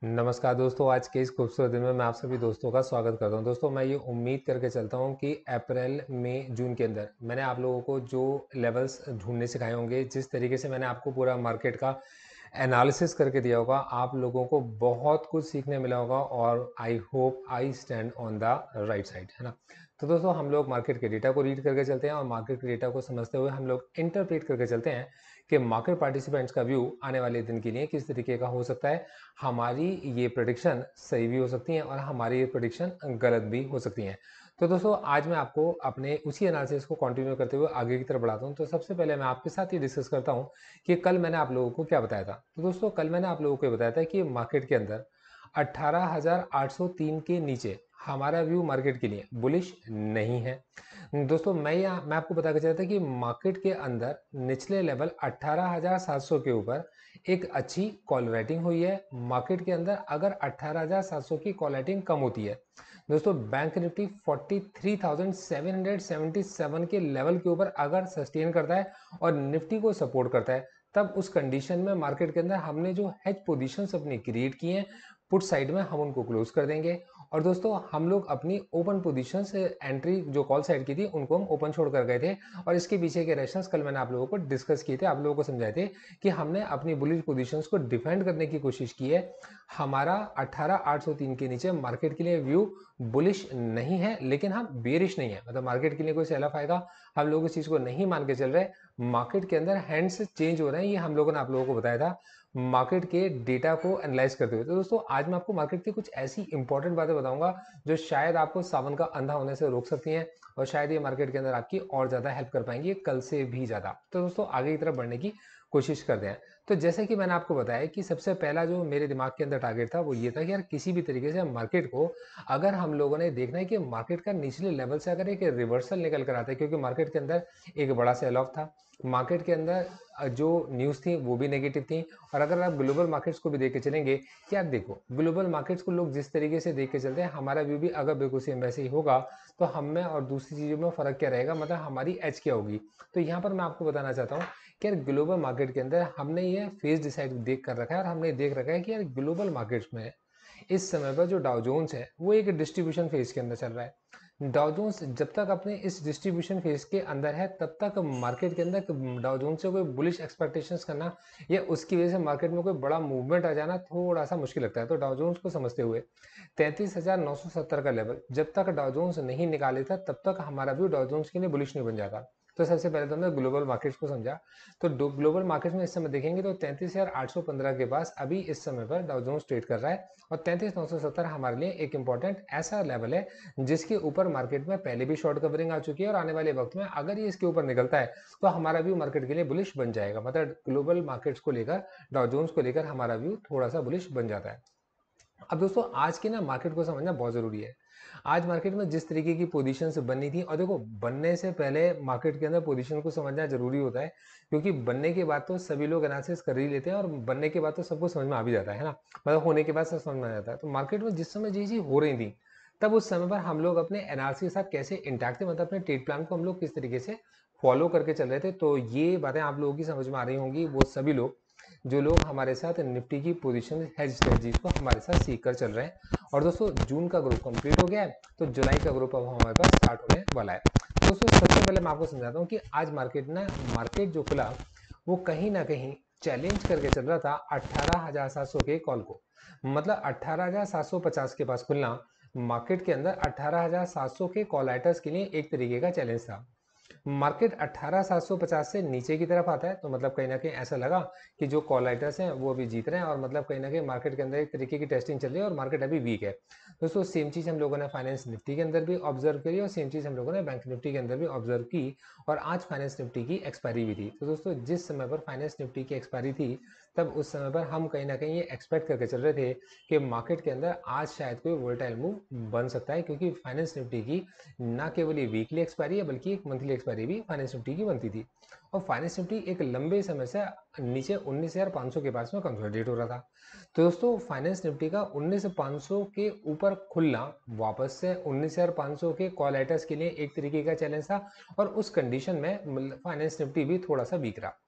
नमस्कार दोस्तों, आज के इस खूबसूरत दिन में मैं आप सभी दोस्तों का स्वागत करता हूं। दोस्तों, मैं ये उम्मीद करके चलता हूं कि अप्रैल, मई, जून के अंदर मैंने आप लोगों को जो लेवल्स ढूंढने सिखाए होंगे, जिस तरीके से मैंने आपको पूरा मार्केट का एनालिसिस करके दिया होगा, आप लोगों को बहुत कुछ सीखने मिला होगा और I hope I stand on the right side, है ना। तो दोस्तों, हम लोग मार्केट के डेटा को रीड करके चलते हैं और मार्केट के डेटा को समझते हुए हम लोग इंटरप्रेट करके चलते हैं कि मार्केट पार्टिसिपेंट्स का व्यू आने वाले दिन के लिए किस तरीके का हो सकता है। हमारी ये प्रेडिक्शन सही भी हो सकती हैं और हमारी ये प्रेडिक्शन गलत भी हो सकती हैं। तो दोस्तों, आज मैं आपको अपने उसी एनालिसिस को कंटिन्यू करते हुए आगे की तरफ बढ़ाता हूं। तो सबसे पहले मैं आपके साथ ये डिस्कस करता हूं कि कल मैंने आप लोगों को क्या बताया था। तो दोस्तों, कल मैंने आप लोगों को बताया था कि मार्केट के अंदर 18,803 के नीचे हमारा व्यू मार्केट के लिए बुलिश नहीं है। दोस्तों, मैं आपको बता के चला था कि मार्केट के अंदर निचले लेवल 18,700 के ऊपर एक अच्छी कॉल राइटिंग हुई है। मार्केट के अंदर अगर 18,700 की कॉल राइटिंग कम होती है दोस्तों, बैंक निफ्टी 43,777 के लेवल के ऊपर अगर सस्टेन करता है और निफ्टी को सपोर्ट करता है, तब उस कंडीशन में मार्केट के अंदर हमने जो हेज पोजीशंस अपनी क्रिएट की हैं पुट साइड में, हम उनको क्लोज कर देंगे। और दोस्तों, हम लोग अपनी ओपन पोजीशन से एंट्री जो कॉल साइड की थी उनको हम ओपन छोड़ कर गए थे। और इसके पीछे के रेशंस कल मैंने आप लोगों को डिस्कस किए थे, आप लोगों को समझाए थे कि हमने अपनी बुलिश पोजीशंस को डिफेंड करने की कोशिश की है। हमारा 18,803 के नीचे मार्केट के लिए व्यू बुलिश नहीं है, लेकिन हम बेरिश नहीं है, मतलब मार्केट के लिए कोई सेल ऑफ आएगा हम लोग इस चीज को नहीं मान के चल रहे। मार्केट के अंदर हैंड्स चेंज हो रहे हैं, ये हम लोगों ने आप लोगों को बताया था मार्केट के डेटा को एनालाइज करते हुए। तो दोस्तों, आज मैं आपको मार्केट की कुछ ऐसी इंपॉर्टेंट बातें बताऊंगा जो शायद आपको सावन का अंधा होने से रोक सकती हैं और शायद ये मार्केट के अंदर आपकी और ज्यादा हेल्प कर पाएंगी कल से भी ज्यादा। तो दोस्तों, आगे की तरफ बढ़ने की कोशिश करते हैं। तो जैसे कि मैंने आपको बताया कि सबसे पहला जो मेरे दिमाग के अंदर टारगेट था वो ये था कि यार किसी भी तरीके से मार्केट को अगर हम लोगों ने देखना है कि मार्केट का निचले लेवल से अगर एक रिवर्सल निकल कर आता है, क्योंकि मार्केट के अंदर एक बड़ा सेल ऑफ था, मार्केट के अंदर जो न्यूज़ थी वो भी नेगेटिव थी। और अगर आप ग्लोबल मार्केट्स को भी देख के चलेंगे कि यार देखो, ग्लोबल मार्केट्स को लोग जिस तरीके से देख के चलते हैं, हमारा व्यू भी अगर बिल्कुल सेम वैसे ही होगा तो हम में और दूसरी चीज़ों में फ़र्क क्या रहेगा, मतलब हमारी एज क्या होगी। तो यहाँ पर मैं आपको बताना चाहता हूँ कि यार ग्लोबल मार्केट के अंदर हमने ये फेज डिसाइड देख कर रखा है और हमने देख रखा है कि यार ग्लोबल मार्केट्स में इस समय पर जो डाउ जोन्स है वो एक डिस्ट्रीब्यूशन फेज के अंदर चल रहा है। डाउ जोन्स जब तक अपने इस डिस्ट्रीब्यूशन फेज के अंदर है तब तक मार्केट के अंदर डाउ जोन्स से कोई बुलिश एक्सपेक्टेशंस करना या उसकी वजह से मार्केट में कोई बड़ा मूवमेंट आ जाना थोड़ा सा मुश्किल लगता है। तो डाउ जोन्स को समझते हुए 33,970 का लेवल जब तक डाउ जोन्स नहीं निकाले था तब तक हमारा व्यू डाउ जोन्स के लिए बुलिश नहीं बन जाता। तो सबसे पहले तो हमने ग्लोबल मार्केट्स को समझा। तो ग्लोबल मार्केट्स में इस समय देखेंगे तो 33,815 के पास अभी इस समय पर डाउ जोन्स ट्रेड कर रहा है और 33,970 हमारे लिए एक इंपॉर्टेंट ऐसा लेवल है जिसके ऊपर मार्केट में पहले भी शॉर्ट कवरिंग आ चुकी है और आने वाले वक्त में अगर ये इसके ऊपर निकलता है तो हमारा व्यू मार्केट के लिए बुलिश बन जाएगा। मतलब ग्लोबल मार्केट्स को लेकर, डाउ जोन्स को लेकर हमारा व्यू थोड़ा सा बुलिश बन जाता है। अब दोस्तों, आज के ना मार्केट को समझना बहुत जरूरी है। आज मार्केट में जिस तरीके की पोजीशंस बनी थी, और देखो बनने से पहले मार्केट के अंदर पोजीशन को समझना जरूरी होता है, क्योंकि बनने के बाद तो सभी लोग एनालिसिस कर ही लेते हैं और बनने के बाद तो सबको समझ में आ भी जाता है ना, मतलब होने के बाद सब समझ में आ जाता है। तो मार्केट में जिस समय जी हो रही थी तब उस समय पर हम लोग अपने एनालिसिस के साथ कैसे इंटैक्ट थे, मतलब अपने ट्रेड प्लान को हम लोग किस तरीके से फॉलो करके चल रहे थे। तो ये बातें आप लोगों की समझ में आ रही होंगी, वो सभी लोग जो लोग हमारे साथ निफ्टी की पोजीशन हेज स्ट्रेटजीज को हमारे साथ सीख कर चल रहे हैं। और दोस्तों, जून का ग्रुप कंप्लीट हो गया है तो जुलाई का ग्रुप अब हमारे पास स्टार्ट होने वाला है। दोस्तों, सबसे पहले मैं आपको समझाता हूँ कि आज मार्केट जो खुला वो कहीं ना कहीं चैलेंज करके चल रहा था 18,700 के कॉल को। मतलब 18,750 के पास खुलना मार्केट के अंदर 18,700 के कॉल राइटर्स के लिए एक तरीके का चैलेंज था। मार्केट 18,750 से नीचे की तरफ आता है तो मतलब कहीं ना कहीं ऐसा लगा कि जो कॉल राइटर्स हैं वो अभी जीत रहे हैं और मतलब कहीं ना कहीं मार्केट के अंदर एक तरीके की टेस्टिंग चल रही है और मार्केट अभी वीक है। दोस्तों, सेम चीज हम लोगों ने फाइनेंस निफ्टी के अंदर भी ऑब्जर्व करी और सेम चीज हम लोगों ने बैंक निफ्टी के अंदर भी ऑब्जर्व की। और आज फाइनेंस निफ्टी की एक्सपायरी भी थी। तो दोस्तों, जिस समय पर फाइनेंस निफ्टी की एक्सपायरी थी तब उस समय पर हम कहीं ना कहीं ये एक्सपेक्ट करके चल रहे थे कि मार्केट के अंदर आज शायद कोई वोलेटाइल मूव बन सकता है, क्योंकि फाइनेंस निफ्टी की ना केवल ये वीकली एक्सपायरी है बल्कि एक मंथली एक्सपायरी भी फाइनेंस निफ्टी की बनती थी। और फाइनेंस निफ्टी एक लंबे समय से नीचे 19,500 के पास में कंसोलिडेट हो रहा था। तो दोस्तों, फाइनेंस निफ्टी का 19,500 के ऊपर खुलना वापस से 19,500 के कॉल राइटर्स के लिए एक तरीके का चैलेंज था और उस कंडीशन में फाइनेंस निफ्टी भी थोड़ा सा वीक रहा।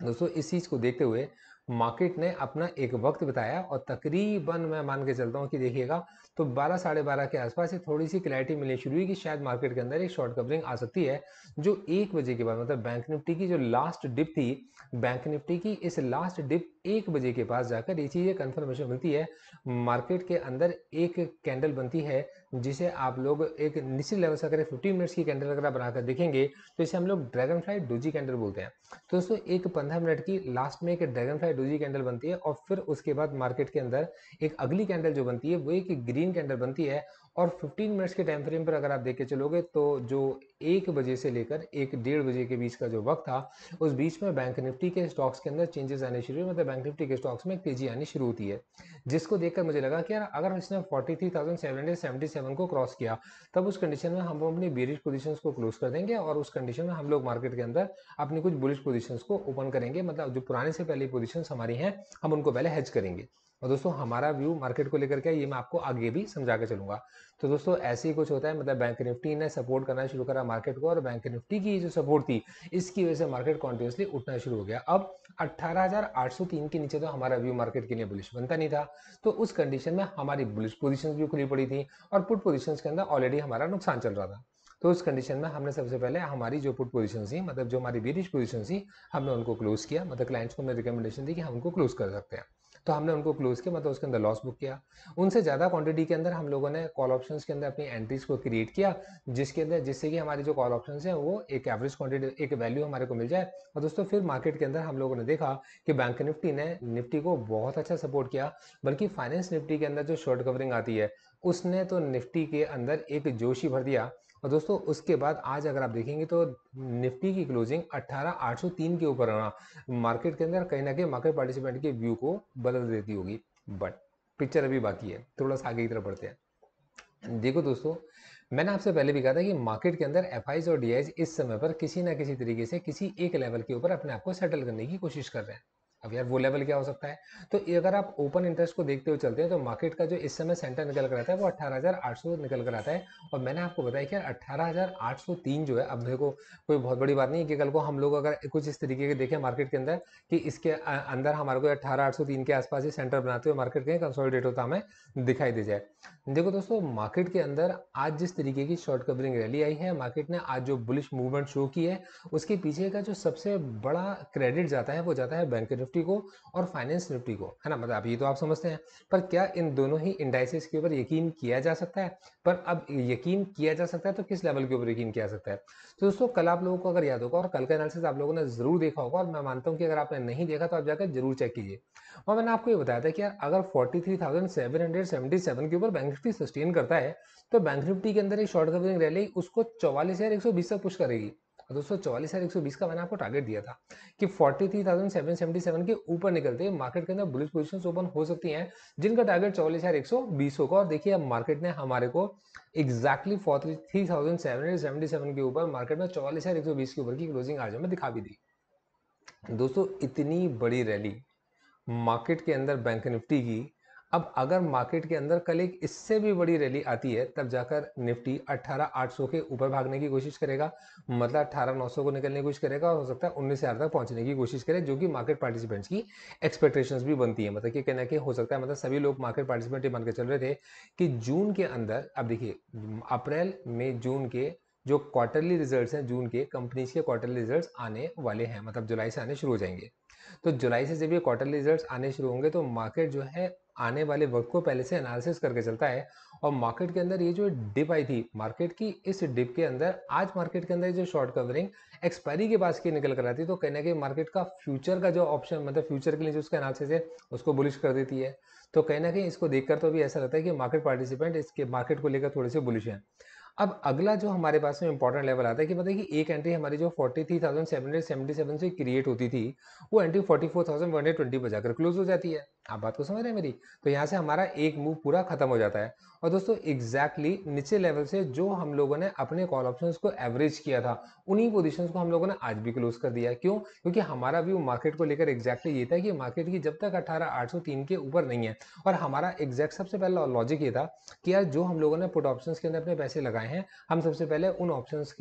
दोस्तों, इस चीज को देखते हुए मार्केट ने अपना एक वक्त बताया और तकरीबन मैं मान के चलता हूँ कि देखिएगा तो 12 साढ़े 12 के आसपास ये थोड़ी सी क्लैरिटी मिलनी शुरू हुई कि शायद मार्केट के अंदर एक शॉर्ट कवरिंग आ सकती है, जो 1 बजे के बाद मतलब बैंक निफ्टी की जो लास्ट डिप थी, बैंक निफ्टी की इस लास्ट डिप 1 बजे के पास जाकर ये चीज़ कंफर्मेशन मिलती है। मार्केट के अंदर एक कैंडल बनती है जिसे आप लोग एक निश्चित लेवल से अगर 15 मिनट्स की कैंडल अगर बनाकर देखेंगे तो इसे हम लोग ड्रैगन फ्लाई डोजी कैंडल बोलते हैं। तो दोस्तों एक 15 मिनट की लास्ट में एक ड्रैगन फ्लाई डोजी कैंडल बनती है और फिर उसके बाद मार्केट के अंदर एक अगली कैंडल जो बनती है वो एक ग्रीन कैंडल बनती है। और 15 मिनट्स के टाइम फ्रेम पर अगर आप देख के चलोगे तो जो 1 बजे से लेकर 1 डेढ़ बजे के बीच का जो वक्त था, उस बीच में बैंक निफ्टी के स्टॉक्स के अंदर चेंजेस आने शुरू हुए, मतलब बैंक निफ्टी के स्टॉक्स में तेजी आनी शुरू होती है, जिसको देखकर मुझे लगा कि यार अगर इसने 43,777 को क्रॉस किया तब उस कंडीशन में हम अपनी बेरिश पोजीशंस को क्लोज कर देंगे और उस कंडीशन में हम लोग मार्केट के अंदर अपनी कुछ बुलिश पोजीशंस को ओपन करेंगे, मतलब जो पुराने से पहले पोजीशंस हमारी हैं हम उनको पहले हेज करेंगे। और दोस्तों हमारा व्यू मार्केट को लेकर के ये मैं आपको आगे भी समझा के चलूंगा। तो दोस्तों ऐसे ही कुछ होता है, मतलब बैंक निफ्टी ने सपोर्ट करना शुरू करा मार्केट को और बैंक निफ्टी की जो सपोर्ट थी इसकी वजह से मार्केट कॉन्टिन्यूसली उठना शुरू हो गया। अब 18,803 के नीचे तो हमारा व्यू मार्केट के लिए बुलिश बनता नहीं था, तो उस कंडीशन में हमारी बुलिश पोजीशंस भी खुली पड़ी थी और पुट पोजीशंस के अंदर ऑलरेडी हमारा नुकसान चल रहा था। तो उस कंडीशन में हमने सबसे पहले हमारी जो पुट पोजीशन थी, मतलब जो हमारी बेरिश पोजीशन थी, हमने उनको क्लोज किया, मतलब क्लाइंट्स को हमने रिकमेंडेशन दी कि हम उनको क्लोज कर सकते हैं। तो हमने उनको क्लोज किया, मतलब उसके अंदर लॉस बुक किया। उनसे ज़्यादा क्वांटिटी के अंदर हम लोगों ने कॉल ऑप्शंस के अंदर अपनी एंट्रीज को क्रिएट किया, जिसके अंदर जिससे कि हमारी जो कॉल ऑप्शंस हैं वो एक एवरेज क्वांटिटी एक वैल्यू हमारे को मिल जाए। और दोस्तों फिर मार्केट के अंदर हम लोगों ने देखा कि बैंक निफ्टी ने निफ्टी को बहुत अच्छा सपोर्ट किया, बल्कि फाइनेंस निफ्टी के अंदर जो शॉर्ट कवरिंग आती है उसने तो निफ्टी के अंदर एक जोश ही भर दिया। और दोस्तों उसके बाद आज अगर आप देखेंगे तो निफ्टी की क्लोजिंग 18,803 के ऊपर आना मार्केट के अंदर कहीं ना कहीं मार्केट पार्टिसिपेंट के व्यू को बदल देती होगी। बट पिक्चर अभी बाकी है, थोड़ा सा आगे की तरफ बढ़ते हैं। देखो दोस्तों, मैंने आपसे पहले भी कहा था कि मार्केट के अंदर एफआईज और डीआईज इस समय पर किसी ना किसी तरीके से किसी एक लेवल के ऊपर अपने आप को सेटल करने की कोशिश कर रहे हैं। अब यार वो लेवल क्या हो सकता है? तो ये अगर आप ओपन इंटरेस्ट को देखते हुए चलते हैं तो मार्केट का जो इस समय सेंटर निकल कर आता है वो 18,800 निकल कर आता है। और मैंने आपको बताया कि यार 18,803 जो है, अब देखो कोई बहुत बड़ी बात नहीं है कि कल को हम लोग अगर कुछ इस तरीके के देखें मार्केट के अंदर कि इसके अंदर हमारे को 18,803 के आसपास ही सेंटर बनाते हुए मार्केट कहीं कंसोलिडेट होता हमें दिखाई दे जाए। देखो दोस्तों, मार्केट के अंदर आज जिस तरीके की शॉर्ट कवरिंग रैली आई है, मार्केट ने आज जो बुलिश मूवमेंट शो की है, उसके पीछे का जो सबसे बड़ा क्रेडिट जाता है वो जाता है बैंक निफ्टी को और फाइनेंस निफ्टी को, है ना। मतलब अभी तो आप समझते हैं, पर क्या इन दोनों ही इंडाइसेस के ऊपर यकीन किया जा सकता है? पर अब यकीन किया जा सकता है तो किस लेवल के ऊपर यकीन किया सकता है? तो दोस्तों कल आप लोगों को अगर याद होगा और कल का एनालिसिस आप लोगों ने जरूर देखा होगा, और मैं मानता हूं कि अगर आपने नहीं देखा तो आप जाकर जरूर चेक कीजिए। और मैंने आपको ये बताया था कि यार अगर 43,777 के ऊपर बैंक निफ्टी सस्टेन करता है तो बैंक निफ्टी के अंदर एक शॉर्ट कवरिंग रैली उसको 44,120 तक पुश करेगी। और दोस्तों 44,120 का मैंने आपको टारगेट दिया था कि 43,777 के ऊपर निकलते मार्केट के अंदर बुलिश पोजीशंस ओपन हो सकती हैं, जिनका टारगेट 44,120 होगा। और देखिए अब मार्केट ने हमारे को एग्जैक्टली 43,777 के ऊपर मार्केट में 44,120 के ऊपर की क्लोजिंग आज हमें दिखा भी दी। दोस्तों इतनी बड़ी रैली मार्केट के अंदर बैंक निफ्टी की, अब अगर मार्केट के अंदर कल एक इससे भी बड़ी रैली आती है तब जाकर निफ्टी 18,800 के ऊपर भागने की कोशिश करेगा, मतलब 18,900 को निकलने की कोशिश करेगा और हो सकता है 19,000 तक पहुंचने की कोशिश करे, जो कि मार्केट पार्टिसिपेंट्स की एक्सपेक्टेशंस भी बनती है। मतलब कि कहना कि हो सकता है, मतलब सभी लोग मार्केट पार्टिसिपेंट मान के चल रहे थे कि जून के अंदर, अब देखिए अप्रैल मई जून के जो क्वार्टरली रिजल्ट्स हैं, जून के कंपनीज के क्वार्टरली रिजल्ट्स आने वाले हैं, मतलब जुलाई से आने शुरू हो जाएंगे। तो जुलाई से जब ये क्वार्टरली रिजल्ट्स आने शुरू होंगे तो मार्केट जो है आने वाले वक्त को पहले से एनालिसिस करके चलता है। और मार्केट के अंदर ये जो डिप आई थी मार्केट की, इस डिप के अंदर आज मार्केट के अंदर जो शॉर्ट कवरिंग एक्सपायरी के पास की निकल कर आती है, तो कहीं ना कहीं मार्केट का फ्यूचर का जो ऑप्शन, मतलब फ्यूचर के लिए जो उसका एनालिसिस है उसको बुलिश कर देती है। तो कहीं ना कहीं इसको देखकर तो भी ऐसा लगता है कि मार्केट पार्टिसिपेंट इसके मार्केट को लेकर थोड़े से बुलिश हैं। अब अगला जो हमारे पास में इंपॉर्टेंट लेवल आता है कि मतलब कि एक एंट्री हमारी जो 43,777 से क्रिएट होती थी, वो एंट्री 44,120 पर जाकर क्लोज हो जाती है। आप बात को समझ रहे हैं मेरी? तो यहाँ से हमारा एक मूव पूरा खत्म हो जाता है। और दोस्तों एग्जैक्टली नीचे लेवल से जो हम लोगों ने अपने कॉल ऑप्शंस को एवरेज किया था, उन्हीं पोजीशंस को हम लोगों ने आज भी क्लोज कर दिया। क्यों? क्योंकि हमारा व्यू मार्केट को लेकर एग्जैक्टली ये था कि मार्केट की जब तक 18,803 के ऊपर नहीं है, और हमारा एग्जैक्ट सबसे पहला लॉजिक ये था कि यार जो हम लोगों ने पुट ऑप्शंस के अंदर अपने पैसे लगाए बताए हैं, हम सबसे पहले उन ऑप्शंस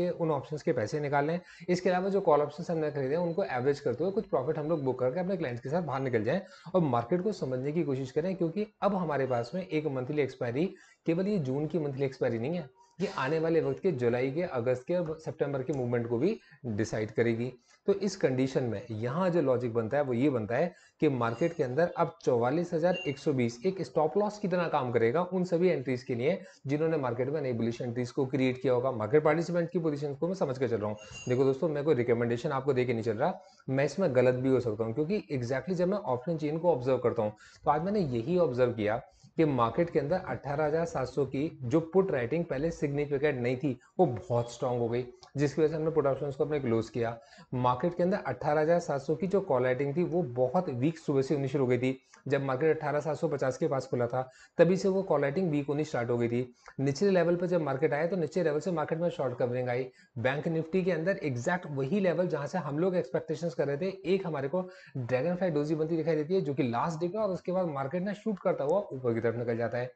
के पैसे निकाल लें। इसके अलावा जो कॉल ऑप्शंस हमने खरीदे हैं उनको एवरेज करते हुए कुछ प्रॉफिट हम लोग बुक करके अपने क्लाइंट्स के साथ बाहर निकल जाएं और मार्केट को समझने की कोशिश करें, क्योंकि अब हमारे पास में एक मंथली एक्सपायरी केवल ये जून की मंथली एक्सपायरी नहीं है, ये आने वाले वक्त के जुलाई के, अगस्त के और सितंबर के मूवमेंट को भी डिसाइड करेगी। तो इस कंडीशन में यहाँ जो लॉजिक बनता है वो ये बनता है कि मार्केट के अंदर अब 44,120 एक स्टॉप लॉस की तरह काम करेगा उन सभी एंट्रीज के लिए जिन्होंने मार्केट में नई बुलिश एंट्रीज को क्रिएट किया होगा। मार्केट पार्टिसिपेंट की पोजीशन को मैं समझ के चल रहा हूँ। देखो दोस्तों, मैं कोई रिकमेंडेशन आपको दे के नहीं चल रहा, मैं इसमें गलत भी हो सकता हूँ, क्योंकि एग्जैक्टली जब मैं ऑफलाइन चेन को ऑब्जर्व करता हूँ तो आज मैंने यही ऑब्जर्व किया कि मार्केट के अंदर 18,700 की जो पुट राइटिंग पहले सिग्निफिकेंट नहीं थी वो बहुत स्ट्रांग हो गई, जिसकी वजह से हमने पुट ऑप्शंस को अपने क्लोज किया। मार्केट के अंदर 18,700 की जो कॉल राइटिंग थी वो बहुत वीक सुबह से होनी शुरू हो गई थी। जब मार्केट 18,750 के पास खुला था तभी से वो कॉल राइटिंग वीक होनी स्टार्ट हो गई थी। निचले लेवल पर जब मार्केट आया तो निचले लेवल से मार्केट में शॉर्ट कवरिंग आई। बैंक निफ्टी के अंदर एग्जैक्ट वही लेवल जहां से हम लोग एक्सपेक्टेशंस कर रहे थे, एक हमारे को ड्रैगन फ्लाई डोजी बनती दिखाई देती है जो कि लास्ट डे पे, और उसके बाद मार्केट ने शूट करता हुआ ऊपर की तरफ निकल जाता है।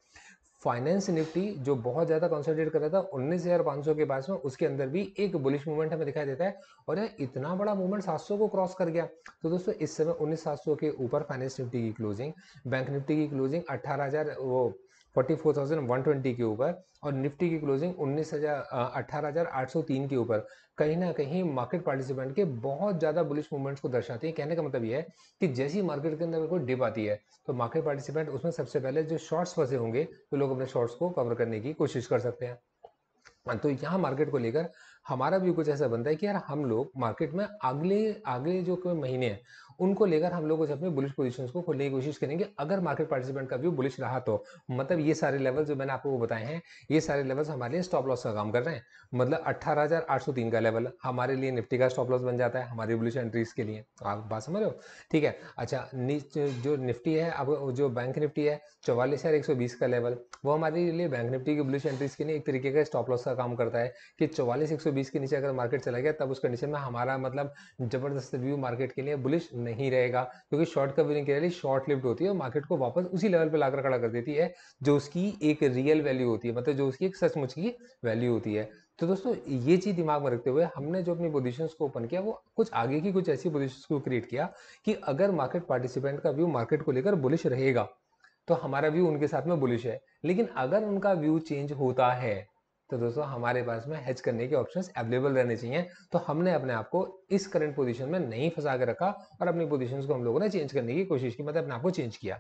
फाइनेंस निफ्टी जो बहुत ज्यादा कंसोलिडेट कर रहा था 19,500 के पास में, उसके अंदर भी एक बुलिश मूवमेंट हमें दिखाई देता है और यार इतना बड़ा मूवमेंट 700 को क्रॉस कर गया। तो दोस्तों इस समय 19,700 के ऊपर फाइनेंस निफ्टी की क्लोजिंग, बैंक निफ्टी की क्लोजिंग 44,120 के ऊपर और निफ्टी की क्लोजिंग 18,803 के ऊपर कहीं ना कहीं मार्केट पार्टिसिपेंट के बहुत ज्यादा बुलिश मूवमेंट्स को दर्शाती है। कहने का मतलब यह है कि जैसी मार्केट के अंदर कोई डिप आती है तो मार्केट पार्टिसिपेंट उसमें सबसे पहले जो शॉर्ट्स फंसे होंगे तो लोग अपने शॉर्ट्स को कवर करने की कोशिश कर सकते हैं। तो यहाँ मार्केट को लेकर हमारा व्यू कुछ ऐसा बनता है कि यार हम लोग मार्केट में अगले आगे जो कोई महीने हैं उनको लेकर हम लोग अपने बुलिश पोजीशंस को खोलने की कोशिश करेंगे। अगर मार्केट पार्टिसिपेंट का व्यू बुलिश रहा तो मतलब ये सारे लेवल जो मैंने आपको बताए हैं, ये सारे लेवल्स हमारे लिए स्टॉप लॉस का काम कर रहे हैं। मतलब 18,803 का लेवल हमारे लिए निफ्टी का स्टॉप लॉस बन जाता है हमारी बुलिश एंट्रीज के लिए। आप बात समझ रहे हो? ठीक है। अच्छा, जो निफ्टी है, अब जो बैंक निफ्टी है 44,120 का लेवल, वो हमारे लिए बैंक निफ्टी की बुलिश एंट्रीज के लिए एक तरीके का स्टॉप लॉस का काम करता है कि 44,120 के नीचे अगर मार्केट चला गया तब उस कंडीशन में हमारा मतलब जबरदस्त व्यू मार्केट के लिए बुलिश नहीं रहेगा, क्योंकि शॉर्ट कवरिंग के लिए शॉर्ट लिफ्ट होती है और मार्केट को वापस उसी लेवल पे लाकर खड़ा कर देती है जो उसकी एक रियल वैल्यू होती है, मतलब जो उसकी एक सचमुच की वैल्यू होती है। तो दोस्तों ये चीज दिमाग में रखते हुए हमने जो अपनी पोजीशंस को ओपन किया वो कुछ आगे की कुछ ऐसी पोजीशंस को क्रिएट किया कि अगर मार्केट पार्टिसिपेंट का व्यू मार्केट को लेकर बुलिश रहेगा तो हमारा व्यू उनके साथ में बुलिश है, लेकिन अगर उनका व्यू चेंज होता है तो दोस्तों हमारे पास में हेज करने के ऑप्शंस अवेलेबल रहने चाहिए। तो हमने अपने आप को इस करंट पोजीशन में नहीं फंसा के रखा और अपनी पोजीशंस को हम लोगों ने चेंज करने की कोशिश की, मतलब अपने आप को चेंज किया।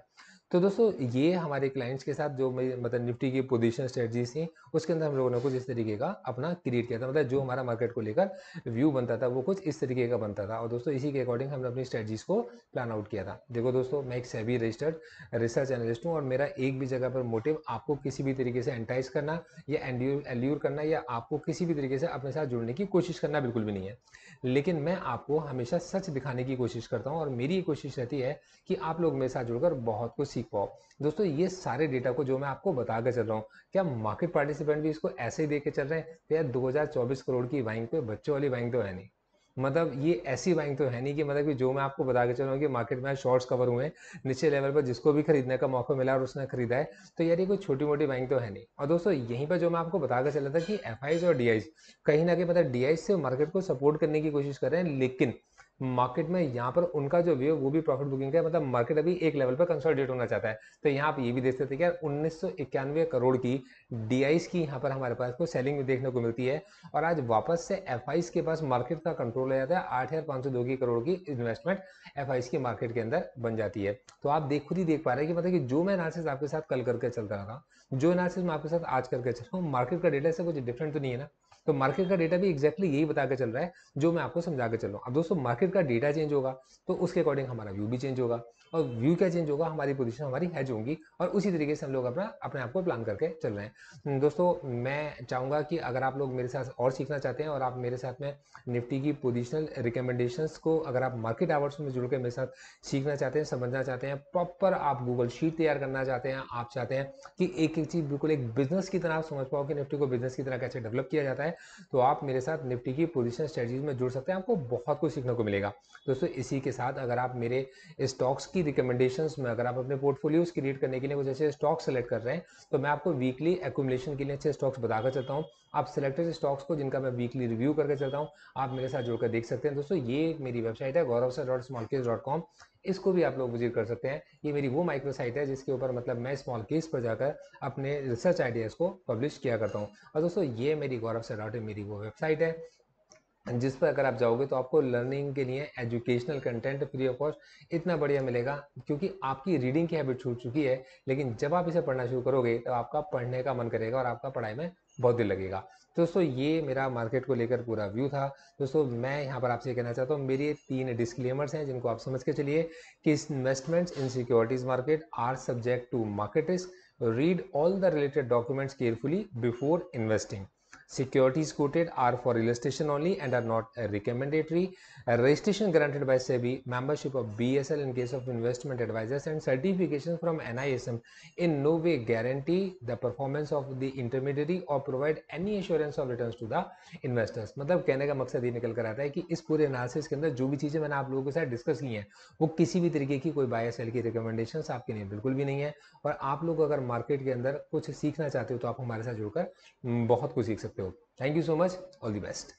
तो दोस्तों ये हमारे क्लाइंट्स के साथ जो मतलब निफ्टी की पोजीशन स्ट्रेटजीज थी उसके अंदर हम लोगों ने कुछ इस तरीके का अपना क्रिएट किया था, मतलब जो हमारा मार्केट को लेकर व्यू बनता था वो कुछ इस तरीके का बनता था और दोस्तों इसी के अकॉर्डिंग हमने अपनी स्ट्रेटजीज को प्लान आउट किया था। देखो दोस्तों, मैं एक सेबी रजिस्टर्ड रिसर्च एनालिस्ट हूँ और मेरा एक भी जगह पर मोटिव आपको किसी भी तरीके से एंटाइज करना या एल्यूर करना या आपको किसी भी तरीके से अपने साथ जुड़ने की कोशिश करना बिल्कुल भी नहीं है, लेकिन मैं आपको हमेशा सच दिखाने की कोशिश करता हूँ और मेरी ये कोशिश रहती है कि आप लोग मेरे साथ जुड़कर बहुत कुछ सीख पाओ। दोस्तों ये सारे डेटा को जो मैं आपको बता के चल रहा हूँ, क्या मार्केट पार्टिसिपेंट भी इसको ऐसे ही देख के चल रहे हैं? तो यार 2024 करोड़ की बाइंग पे बच्चों वाली बाइंग तो है नहीं, मतलब ये ऐसी बाइंग तो है नहीं कि मतलब कि जो मैं आपको बता के चल रहा हूँ कि मार्केट में शॉर्ट्स कवर हुए हैं नीचे लेवल पर, जिसको भी खरीदने का मौका मिला और उसने खरीदा है, तो यार ये कोई छोटी मोटी बाइंग तो है नहीं। और दोस्तों यहीं पर जो मैं आपको बता के चला था कि एफ और डी कहीं ना कहीं मतलब डी से मार्केट को सपोर्ट करने की कोशिश कर रहे हैं, लेकिन मार्केट में यहाँ पर उनका जो व्यू वो भी प्रॉफिट बुकिंग का है, मतलब मार्केट अभी एक लेवल पर कंसोलिडेट होना चाहता है। तो यहाँ आप ये भी देख सकते हैं कि यार 1991 करोड़ की डीआईस की यहाँ पर हमारे पास को सेलिंग देखने को मिलती है और आज वापस से एफ के पास मार्केट का कंट्रोल हो जाता है। 8,502 की करोड़ की इन्वेस्टमेंट एफ की मार्केट के अंदर बन जाती है। तो आप खुद ही देख पा रहे हैं कि मतलब कि जो मैं एनालिसिस आपके साथ कल करके चल रहा था, जो एनालिसिस मैं आपके साथ आज करके चल रहा हूँ, मार्केट का डेटा से कुछ डिफरेंट तो नहीं है ना। तो मार्केट का डेटा भी एग्जैक्टली यही बता के चल रहा है जो मैं आपको समझा के चल रहा हूँ। अब दोस्तों मार्केट का डेटा चेंज होगा तो उसके अकॉर्डिंग हमारा व्यू भी चेंज होगा और व्यू क्या चेंज होगा, हमारी पोजीशन हमारी हेज होंगी और उसी तरीके से हम लोग अपने आप को प्लान करके चल रहे हैं। दोस्तों मैं चाहूंगा कि अगर आप लोग मेरे साथ और सीखना चाहते हैं और आप मेरे साथ में निफ्टी की पोजिशनल रिकमेंडेशंस को अगर आप मार्केट आवर्स में जुड़ के मेरे साथ सीखना चाहते हैं, समझना चाहते हैं, प्रॉपर आप गूगल शीट तैयार करना चाहते हैं, आप चाहते हैं कि एक एक चीज बिल्कुल एक बिजनेस की तरह आप समझ पाओ कि निफ्टी को बिजनेस की तरह कैसे डेवलप किया जाता है, तो आप मेरे साथ निफ्टी की पोजीशन स्ट्रेटजीज में जुड़ सकते हैं। आपको बहुत कुछ सीखने को मिलेगा। दोस्तों इसी के साथ अगर आप मेरे स्टॉक्स की रिकमेंडेशंस में अगर आप अपने पोर्टफोलियोज क्रिएट करने के लिए कुछ अच्छे स्टॉक सेलेक्ट कर रहे हैं तो मैं आपको वीकली एक्यूमुलेशन के लिए अच्छे स्टॉक्स बताकर चलता हूँ। आप सिलेक्टेड स्टॉक्स को जिनका मैं वीकली रिव्यू करके चलता हूँ आप मेरे साथ जुड़कर देख सकते हैं। दोस्तों ये मेरी वेबसाइट है gauravsir.smallcase.com, इसको भी आप लोग विजिट कर सकते हैं। ये मेरी वो माइक्रो साइट है जिसके ऊपर मतलब मैं स्मॉल केस पर जाकर अपने रिसर्च आइडियाज़ को पब्लिश किया करता हूँ। और दोस्तों ये मेरी gauravsir.in मेरी वो वेबसाइट है जिस पर अगर आप जाओगे तो आपको लर्निंग के लिए educational content free of cost इतना बढ़िया मिलेगा, क्योंकि आपकी रीडिंग की हैबिट छूट चुकी है, लेकिन जब आप इसे पढ़ना शुरू करोगे तो आपका पढ़ने का मन करेगा और आपका पढ़ाई में बहुत दिल लगेगा। तो दोस्तों ये मेरा मार्केट को लेकर पूरा व्यू था। दोस्तों मैं यहाँ पर आपसे कहना चाहता हूँ, मेरी 3 डिस्क्लेमर्स हैं जिनको आप समझ के चलिए कि investments in securities market are subject to market risk, read all the related documents carefully before investing, securities quoted are for illustration only and are not recommendatory. Registration granted by SEBI, membership of BSL in case of investment advisors, and certifications from NISM in no way guarantee the performance of the intermediary or provide any assurance of returns to the investors। मतलब कहने का मकसद ये निकल कर आता है कि इस पूरे एनालिसिस के अंदर जो भी चीज़ें मैंने आप लोगों के साथ डिस्कस की हैं वो किसी भी तरीके की कोई बाय सेल की रिकमेंडेशंस आपके लिए बिल्कुल भी नहीं है। और आप लोग अगर मार्केट के अंदर कुछ सीखना चाहते हो तो आप हमारे साथ जुड़कर बहुत कुछ सीख सकते हो। Thank you so much, all the best.